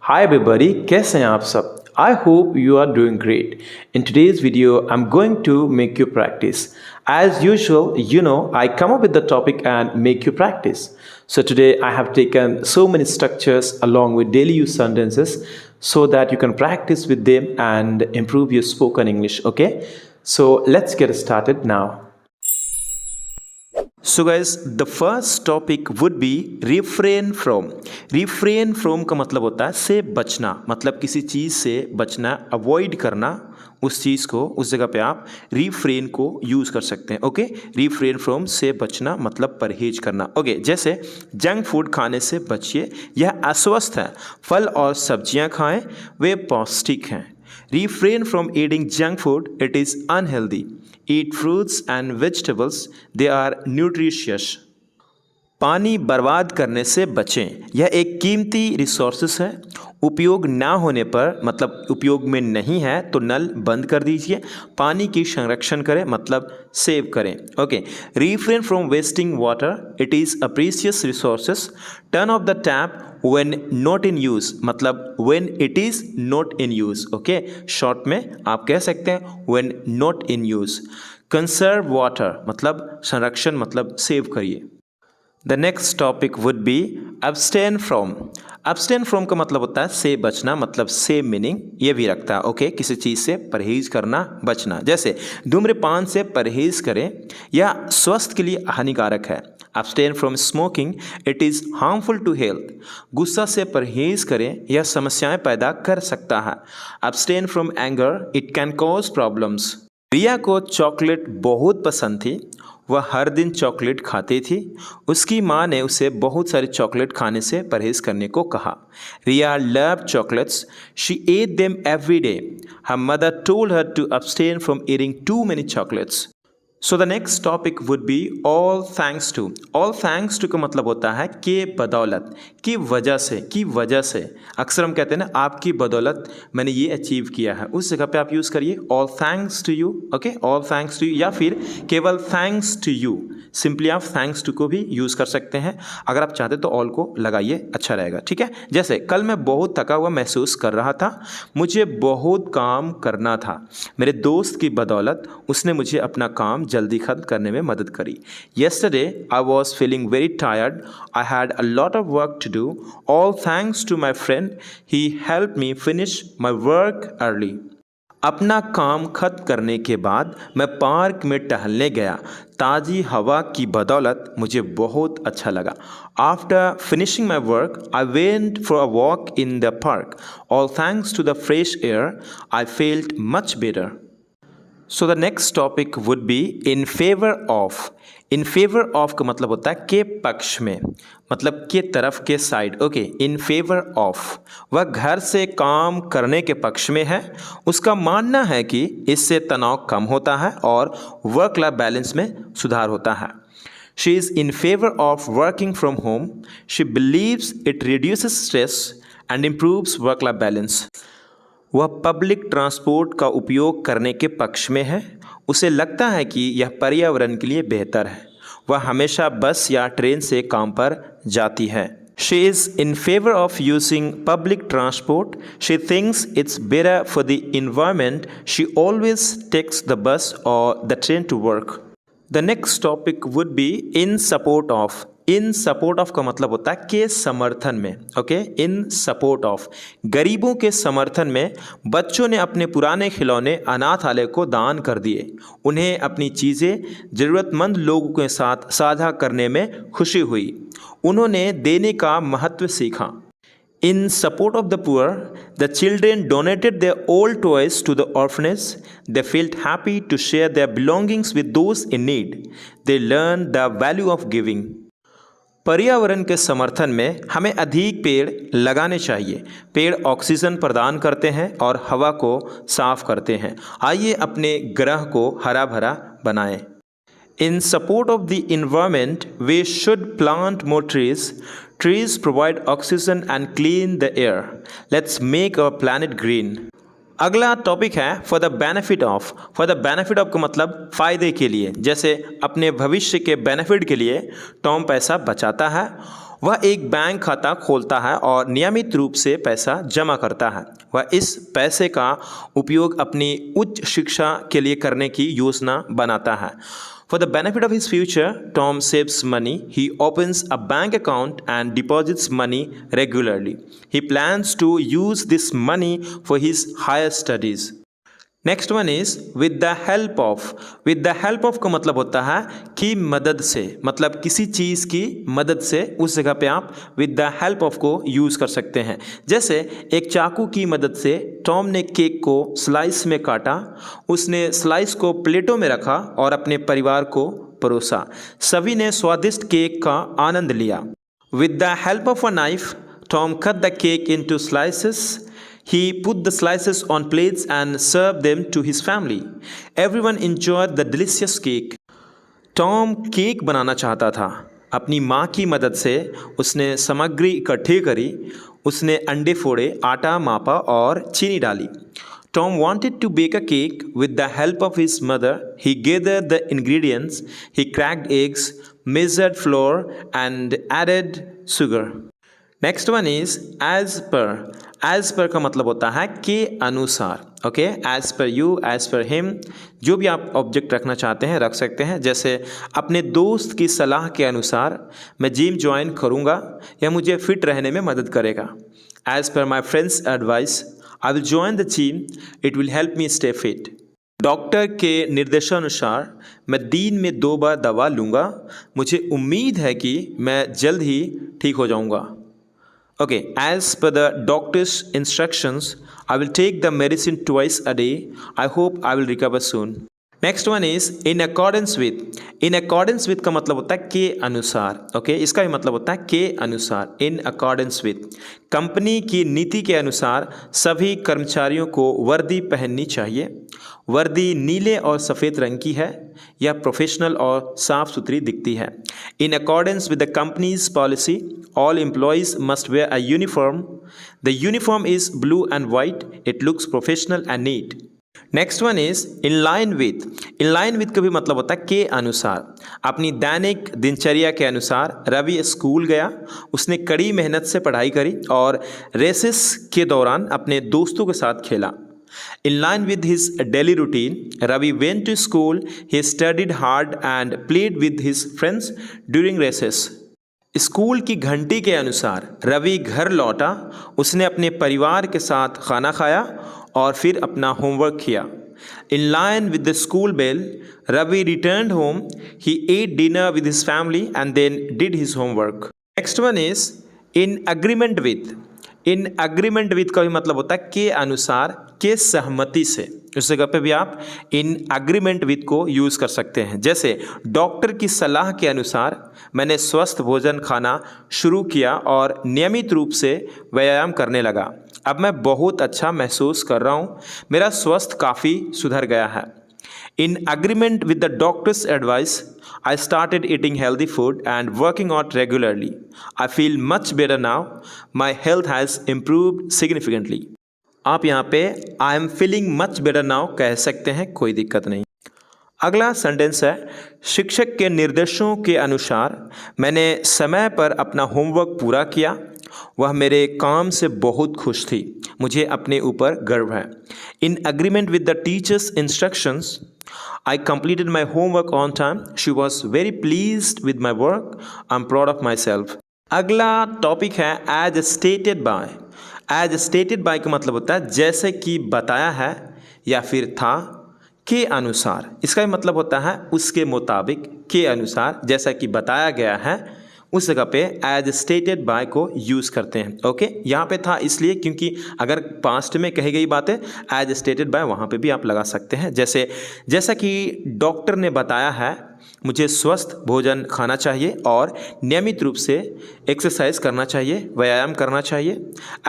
Hi everybody, कैसे हैं आप सब? I hope you are doing great. In today's video, I'm going to make you practice. As usual, I come up with the topic and make you practice. So today I have taken so many structures along with daily use sentences so that you can practice with them and improve your spoken English, okay? So let's get started now. So guys, the first topic would be refrain from. Refrain from का मतलब होता है से बचना, मतलब किसी चीज़ से बचना, अवॉइड करना उस चीज़ को, उस जगह पे आप refrain को यूज़ कर सकते हैं। ओके, refrain from से बचना मतलब परहेज करना। ओके, जैसे जंक फूड खाने से बचिए, यह अस्वस्थ है। फल और सब्जियां खाएं, वे पौष्टिक हैं। Refrain from eating junk food, it is unhealthy. Eat fruits and vegetables, they are nutritious. पानी बर्बाद करने से बचें, यह एक कीमती रिसोर्सेस है। उपयोग ना होने पर मतलब उपयोग में नहीं है तो नल बंद कर दीजिए। पानी की संरक्षण करें मतलब सेव करें। Okay, refrain from wasting water, it is a precious resources. Turn off the tap when not in use मतलब when it is not in use. Okay, short में आप कह सकते हैं when not in use. Conserve water मतलब संरक्षण मतलब save करिए। The next topic would be abstain from. abstain from का मतलब होता है से बचना, मतलब सेम मीनिंग ये भी रखता है। ओके, किसी चीज़ से परहेज करना, बचना। जैसे धूम्रपान से परहेज करें, यह स्वास्थ्य के लिए हानिकारक है। abstain from smoking, it is harmful to health. गुस्सा से परहेज करें, यह समस्याएं पैदा कर सकता है। abstain from anger, it can cause problems. Riya को चॉकलेट बहुत पसंद थी, वह हर दिन चॉकलेट खाती थी। उसकी माँ ने उसे बहुत सारी चॉकलेट खाने से परहेज करने को कहा। Riya loved chocolates, she ate them every day. Her mother told her to abstain from eating too many chocolates. So the next topic would be all thanks to. All thanks to का मतलब होता है के बदौलत, की वजह से, की वजह से। अक्सर हम कहते हैं ना आपकी बदौलत मैंने ये अचीव किया है, उस जगह पे आप यूज़ करिए all thanks to you. Okay, all thanks to you या फिर केवल थैंक्स टू यू। सिंपली आप थैंक्स टू को भी यूज़ कर सकते हैं। अगर आप चाहते तो ऑल को लगाइए, अच्छा रहेगा। ठीक है, जैसे कल मैं बहुत थका हुआ महसूस कर रहा था, मुझे बहुत काम करना था। मेरे दोस्त की बदौलत उसने मुझे अपना काम जल्दी खत्म करने में मदद करी। Yesterday I was feeling very tired. I had a lot of work to do. All thanks to my friend. He helped me finish my work early. अपना काम खत्म करने के बाद मैं पार्क में टहलने गया। ताज़ी हवा की बदौलत मुझे बहुत अच्छा लगा। After finishing my work I went for a walk in the park. All thanks to the fresh air I felt much better. So the next topic would be in favour of. In favour of का मतलब होता है के पक्ष में, मतलब के तरफ, के side. Okay, in favour of, वह घर से काम करने के पक्ष में है। उसका मानना है कि इससे तनाव कम होता है और वर्क लाइफ बैलेंस में सुधार होता है। She is in favour of working from home. She beliefs it reduces stress and improves work life balance. वह पब्लिक ट्रांसपोर्ट का उपयोग करने के पक्ष में है। उसे लगता है कि यह पर्यावरण के लिए बेहतर है। वह हमेशा बस या ट्रेन से काम पर जाती है। She is in favour of using public transport. She thinks it's better for the environment. She always takes the bus और the train to work. The next topic would be in support of. In support of का मतलब होता है के समर्थन में। Okay, in support of, गरीबों के समर्थन में बच्चों ने अपने पुराने खिलौने अनाथालय को दान कर दिए। उन्हें अपनी चीज़ें ज़रूरतमंद लोगों के साथ साझा करने में खुशी हुई। उन्होंने देने का महत्व सीखा। In support of the poor, the children donated their old toys to the orphanage. They felt happy to share their belongings with those in need. They learned the value of giving. पर्यावरण के समर्थन में हमें अधिक पेड़ लगाने चाहिए। पेड़ ऑक्सीजन प्रदान करते हैं और हवा को साफ करते हैं। आइए अपने ग्रह को हरा भरा बनाएं। In support of the environment, we should plant more trees. Trees provide oxygen and clean the air. Let's make our planet green. अगला टॉपिक है for the benefit of. For the benefit of का मतलब फ़ायदे के लिए। जैसे अपने भविष्य के बेनिफिट के लिए टॉम पैसा बचाता है। वह एक बैंक खाता खोलता है और नियमित रूप से पैसा जमा करता है। वह इस पैसे का उपयोग अपनी उच्च शिक्षा के लिए करने की योजना बनाता है। For the benefit of his future, Tom saves money. He opens a bank account and deposits money regularly. He plans to use this money for his higher studies. Next one is with the help of. With the help of का मतलब होता है कि मदद से, मतलब किसी चीज़ की मदद से, उस जगह पे आप विद द हेल्प ऑफ को यूज़ कर सकते हैं। जैसे एक चाकू की मदद से टॉम ने केक को स्लाइस में काटा, उसने स्लाइस को प्लेटों में रखा और अपने परिवार को परोसा। सभी ने स्वादिष्ट केक का आनंद लिया। With the help of a knife Tom cut the cake into slices. He put the slices on plates and served them to his family. Everyone enjoyed the delicious cake. Tom cake बनाना चाहता था। अपनी माँ की मदद से उसने सामग्री इकट्ठी करी, उसने अंडे फोड़े, आटा मापा और चीनी डाली। Tom wanted to bake a cake with the help of his mother. He gathered the ingredients, he cracked eggs, measured flour and added sugar. Next one is as per. As per का मतलब होता है के अनुसार। Okay, as per you, as per him, जो भी आप object रखना चाहते हैं रख सकते हैं। जैसे अपने दोस्त की सलाह के अनुसार मैं जिम ज्वाइन करूंगा, यह मुझे फिट रहने में मदद करेगा। As per my friend's advice I will join the gym, it will help me stay fit. Doctor के निर्देशानुसार मैं दिन में 2 बार दवा लूँगा, मुझे उम्मीद है कि मैं जल्द ही ठीक हो जाऊँगा। Okay, as per the doctor's instructions, I will take the medicine twice a day. I hope I will recover soon. Next one is in accordance with. In accordance with का मतलब होता है के अनुसार। Okay, इसका भी मतलब होता है के अनुसार। In accordance with. कंपनी की नीति के अनुसार सभी कर्मचारियों को वर्दी पहननी चाहिए। वर्दी नीले और सफ़ेद रंग की है, यह प्रोफेशनल और साफ सुथरी दिखती है। In accordance with the company's policy all employees must wear a uniform. The uniform is blue and white, it looks professional and neat. Next one is in line with. In line with का भी मतलब होता है के अनुसार। अपनी दैनिक दिनचर्या के अनुसार रवि स्कूल गया, उसने कड़ी मेहनत से पढ़ाई करी और रेसेस के दौरान अपने दोस्तों के साथ खेला। In line with his daily routine, Ravi went to school. He studied hard and played with his friends during recess. School की घंटी के अनुसार रवि घर लौटा, उसने अपने परिवार के साथ खाना खाया और फिर अपना होमवर्क किया। In line with the school bell, Ravi returned home. He ate dinner with his family and then did his homework. Next one is in agreement with. In agreement with का भी मतलब होता है के अनुसार, के सहमति से। उस जगह पे भी आप इन अग्रीमेंट विद को यूज़ कर सकते हैं। जैसे डॉक्टर की सलाह के अनुसार मैंने स्वस्थ भोजन खाना शुरू किया और नियमित रूप से व्यायाम करने लगा। अब मैं बहुत अच्छा महसूस कर रहा हूँ, मेरा स्वास्थ्य काफ़ी सुधर गया है। In agreement with the doctor's advice, I started eating healthy food and working out regularly. I feel much better now. My health has improved significantly. आप यहाँ पे I am feeling much better now कह सकते हैं, कोई दिक्कत नहीं। अगला सेंटेंस है शिक्षक के निर्देशों के अनुसार मैंने समय पर अपना होमवर्क पूरा किया। वह मेरे काम से बहुत खुश थी, मुझे अपने ऊपर गर्व है। In agreement with the teachers instructions I completed my homework on time. She was very pleased with my work. I'm proud of myself. अगला टॉपिक है as stated by. As stated by का मतलब होता है जैसे कि बताया है या फिर था के अनुसार। इसका भी मतलब होता है उसके मुताबिक, के अनुसार, जैसा कि बताया गया है उस जगह पे एज स्टेटेड बाय को यूज़ करते हैं। ओके, यहाँ पे था इसलिए क्योंकि अगर पास्ट में कही गई बातें एज स्टेटेड बाय वहाँ पे भी आप लगा सकते हैं। जैसा कि डॉक्टर ने बताया है मुझे स्वस्थ भोजन खाना चाहिए और नियमित रूप से एक्सरसाइज करना चाहिए, व्यायाम करना चाहिए।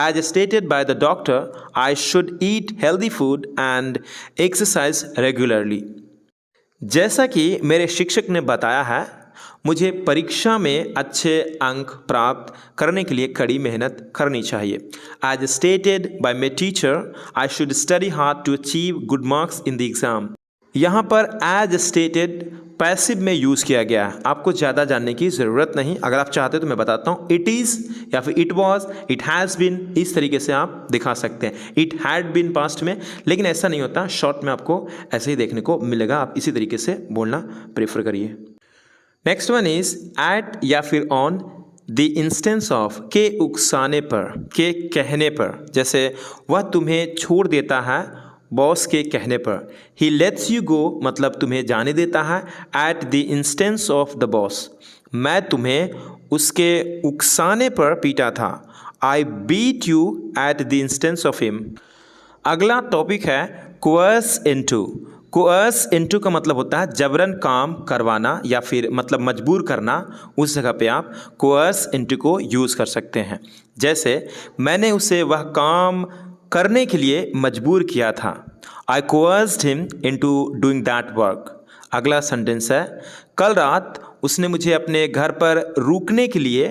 As stated by the doctor I should eat healthy food and exercise regularly. जैसा कि मेरे शिक्षक ने बताया है मुझे परीक्षा में अच्छे अंक प्राप्त करने के लिए कड़ी मेहनत करनी चाहिए। As stated by my teacher I should study hard to achieve good marks in the exam. यहाँ पर एज स्टेटेड पैसिव में यूज़ किया गया है, आपको ज़्यादा जानने की ज़रूरत नहीं। अगर आप चाहते तो मैं बताता हूँ, इट इज़ या फिर it was, it has been, इस तरीके से आप दिखा सकते हैं। इट हैड बीन पास्ट में, लेकिन ऐसा नहीं होता, शॉर्ट में आपको ऐसे ही देखने को मिलेगा। आप इसी तरीके से बोलना प्रेफर करिए। नेक्स्ट वन इज एट या फिर ऑन द इंस्टेंस ऑफ, के उकसाने पर, के कहने पर। जैसे वह तुम्हें छोड़ देता है बॉस के कहने पर। ही लेट्स यू गो मतलब तुम्हें जाने देता है at the instance of the boss. मैं तुम्हें उसके उकसाने पर पीटा था। I beat you at the instance of him. अगला टॉपिक है कोअर्स इनटू। कोअर्स इनटू का मतलब होता है जबरन काम करवाना या फिर मतलब मजबूर करना। उस जगह पे आप कोअर्स इनटू को यूज़ कर सकते हैं। जैसे मैंने उसे वह काम करने के लिए मजबूर किया था। I coerced him into doing that work. अगला सेंटेंस है कल रात उसने मुझे अपने घर पर रुकने के लिए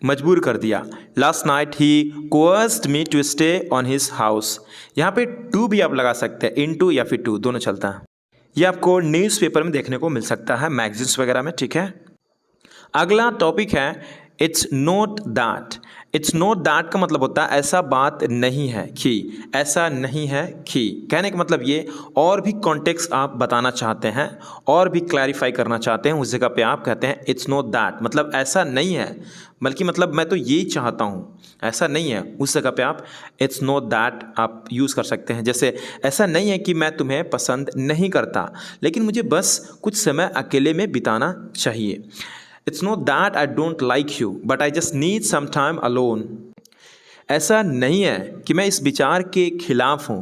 मजबूर कर दिया। Last night he coerced me to stay on his house. यहाँ पे टू भी आप लगा सकते हैं, इनटू या फिर टू दोनों चलता है। ये आपको न्यूज़पेपर में देखने को मिल सकता है, मैगजीन्स वगैरह में, ठीक है। अगला टॉपिक है it's not that. It's not that का मतलब होता है ऐसा बात नहीं है कि, ऐसा नहीं है कि। कहने का मतलब ये और भी कॉन्टेक्स्ट आप बताना चाहते हैं और भी क्लैरिफाई करना चाहते हैं, उस जगह पे आप कहते हैं इट्स नॉट दैट मतलब ऐसा नहीं है, बल्कि मतलब मैं तो यही चाहता हूँ, ऐसा नहीं है। उस जगह पे आप इट्स नॉट दैट आप यूज़ कर सकते हैं। जैसे ऐसा नहीं है कि मैं तुम्हें पसंद नहीं करता, लेकिन मुझे बस कुछ समय अकेले में बिताना चाहिए। It's not that I don't like you, but I just need some time alone. ऐसा नहीं है कि मैं इस विचार के खिलाफ हूँ,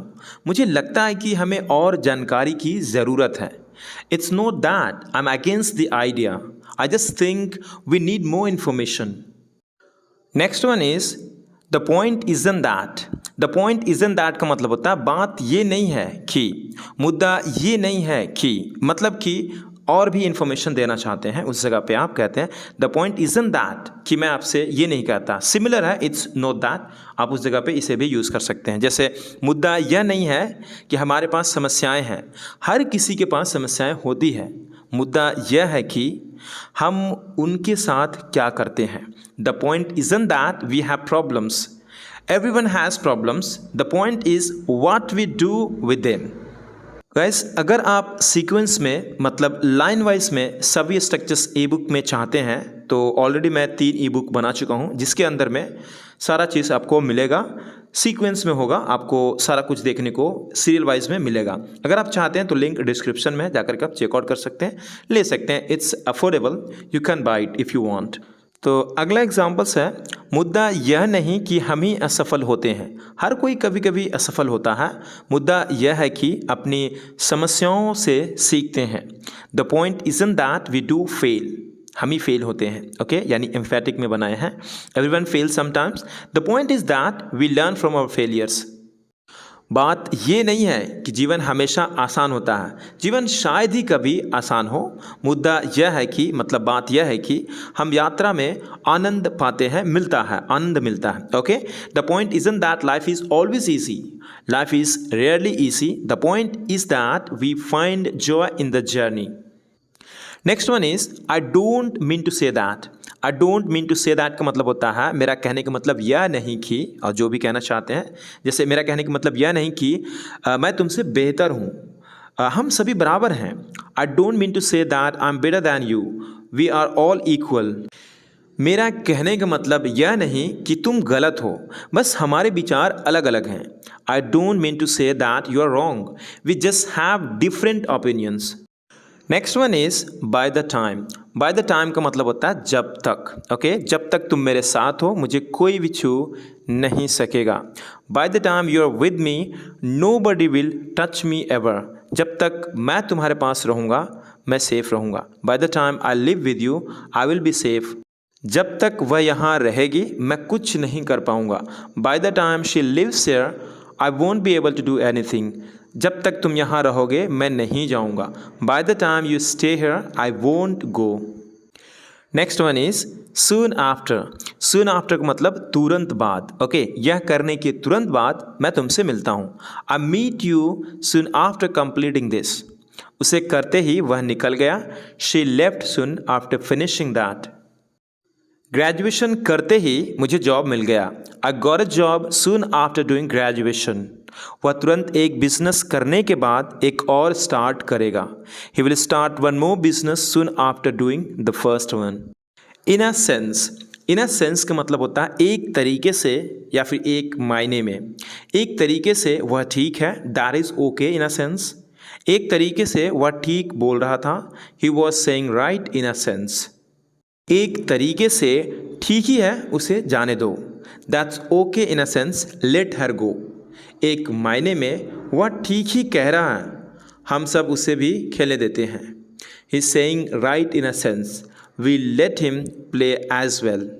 मुझे लगता है कि हमें और जानकारी की ज़रूरत है। It's not that I'm against the idea. I just think we need more information. Next one is the point isn't that. The point isn't that का मतलब होता है बात ये नहीं है कि, मुद्दा ये नहीं है कि, मतलब कि और भी इंफॉर्मेशन देना चाहते हैं। उस जगह पे आप कहते हैं द पॉइंट इजंट दैट कि मैं आपसे ये नहीं कहता। सिमिलर है इट्स नॉट दैट, आप उस जगह पे इसे भी यूज़ कर सकते हैं। जैसे मुद्दा यह नहीं है कि हमारे पास समस्याएं हैं, हर किसी के पास समस्याएं होती है। मुद्दा यह है कि हम उनके साथ क्या करते हैं। The point isn't that we have problems, everyone has problems, the point is what we do with them. Guys, अगर आप सीक्वेंस में मतलब लाइन वाइज में सभी स्ट्रक्चर्स ई बुक में चाहते हैं तो ऑलरेडी मैं 3 ई बुक बना चुका हूं, जिसके अंदर में सारा चीज़ आपको मिलेगा, सीक्वेंस में होगा, आपको सारा कुछ देखने को सीरियल वाइज में मिलेगा। अगर आप चाहते हैं तो लिंक डिस्क्रिप्शन में जाकर के आप चेकआउट कर सकते हैं, ले सकते हैं। It's affordable, you can buy it if you want. तो अगला एग्जाम्पल्स है मुद्दा यह नहीं कि हम ही असफल होते हैं, हर कोई कभी कभी असफल होता है। मुद्दा यह है कि अपनी समस्याओं से सीखते हैं। The point isn't that we do fail, हम ही फेल होते हैं। ओके, यानी एम्फेटिक में बनाए हैं। Everyone fail sometimes, the point is that we learn from our failures. बात ये नहीं है कि जीवन हमेशा आसान होता है, जीवन शायद ही कभी आसान हो। मुद्दा यह है कि मतलब बात यह है कि हम यात्रा में आनंद पाते हैं, मिलता है, आनंद मिलता है। Okay, the point isn't that life is always easy, life is rarely easy, the point is that we find joy in the journey. Next one is I don't mean to say that. I don't mean to say that का मतलब होता है मेरा कहने का मतलब यह नहीं कि, और जो भी कहना चाहते हैं, जैसे मेरा कहने का मतलब यह नहीं कि मैं तुमसे बेहतर हूँ, हम सभी बराबर हैं। I don't mean to say that I am better than you, we are all equal. मेरा कहने का मतलब यह नहीं कि तुम गलत हो, बस हमारे विचार अलग अलग हैं। I don't mean to say that you are wrong, we just have different opinions. Next one is by the time. By the time का मतलब होता है जब तक। ओके, जब तक तुम मेरे साथ हो मुझे कोई भी छू नहीं सकेगा। By the time you are with me nobody will touch me ever. जब तक मैं तुम्हारे पास रहूँगा मैं सेफ रहूँगा। By the time I live with you I will be safe. जब तक वह यहाँ रहेगी मैं कुछ नहीं कर पाऊँगा। By the time she lives here I won't be able to do anything. जब तक तुम यहाँ रहोगे मैं नहीं जाऊँगा। By the time you stay here I won't go. Next one is soon after. Soon after का मतलब तुरंत बाद। ओके, यह करने के तुरंत बाद मैं तुमसे मिलता हूँ। I meet you soon after completing this. उसे करते ही वह निकल गया। She left soon after finishing that. Graduation करते ही मुझे जॉब मिल गया। I got a job soon after doing graduation. वह तुरंत एक बिजनेस करने के बाद एक और स्टार्ट करेगा। He will start one more business soon after doing the first one. In a sense, in a sense का मतलब होता है एक तरीके से या फिर एक मायने में। एक तरीके से वह ठीक है, that is okay in a sense. एक तरीके से वह ठीक बोल रहा था, he was saying right in a sense. एक तरीके से ठीक ही है, उसे जाने दो, that's okay in a sense, let her go. एक मायने में वह ठीक ही कह रहा है, हम सब उसे भी खेलने देते हैं। He is saying right in a sense, we let him play as well.